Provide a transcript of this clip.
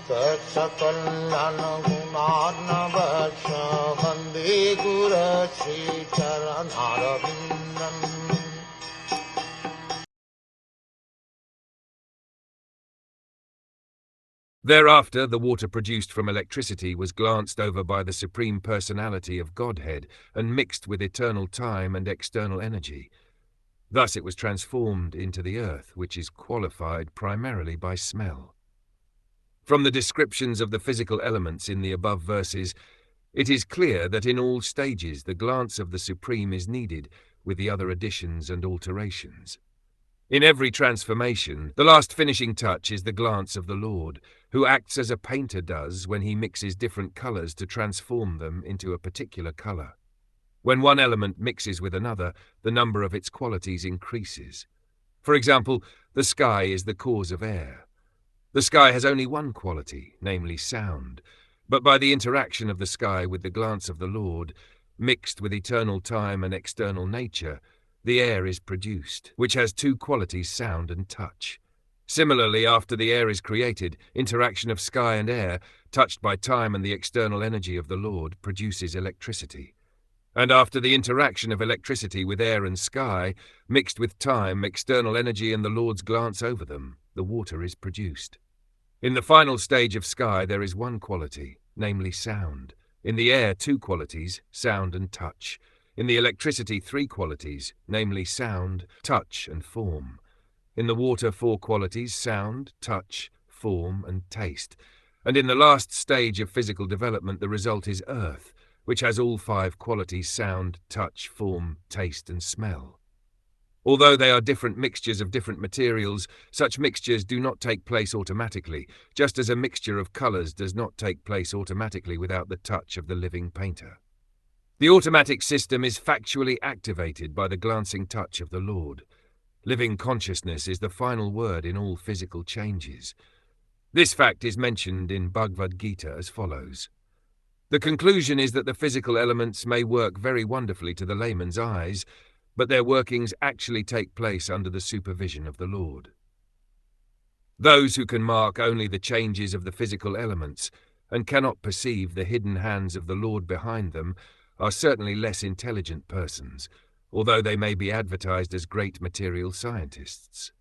Saksakallan gunarnavasya Vande Guru Sri Charanarabindam. Thereafter, the water produced from electricity was glanced over by the Supreme Personality of Godhead and mixed with eternal time and external energy. Thus it was transformed into the earth, which is qualified primarily by smell. From the descriptions of the physical elements in the above verses, it is clear that in all stages the glance of the Supreme is needed, with the other additions and alterations. In every transformation, the last finishing touch is the glance of the Lord, who acts as a painter does when he mixes different colors to transform them into a particular color. When one element mixes with another, the number of its qualities increases. For example, the sky is the cause of air. The sky has only one quality, namely sound, but by the interaction of the sky with the glance of the Lord, mixed with eternal time and external nature, the air is produced, which has two qualities, sound and touch. Similarly, after the air is created, interaction of sky and air, touched by time and the external energy of the Lord, produces electricity. And after the interaction of electricity with air and sky, mixed with time, external energy and the Lord's glance over them, the water is produced. In the final stage of sky there is one quality, namely sound. In the air, two qualities, sound and touch. In the electricity, three qualities, namely sound, touch and form. In the water, four qualities, sound, touch, form and taste. And in the last stage of physical development the result is earth, which has all five qualities, sound, touch, form, taste and smell. Although they are different mixtures of different materials, such mixtures do not take place automatically, just as a mixture of colors does not take place automatically without the touch of the living painter. The automatic system is factually activated by the glancing touch of the Lord. Living consciousness is the final word in all physical changes. This fact is mentioned in Bhagavad Gita as follows. The conclusion is that the physical elements may work very wonderfully to the layman's eyes, but their workings actually take place under the supervision of the Lord. Those who can mark only the changes of the physical elements and cannot perceive the hidden hands of the Lord behind them are certainly less intelligent persons, although they may be advertised as great material scientists.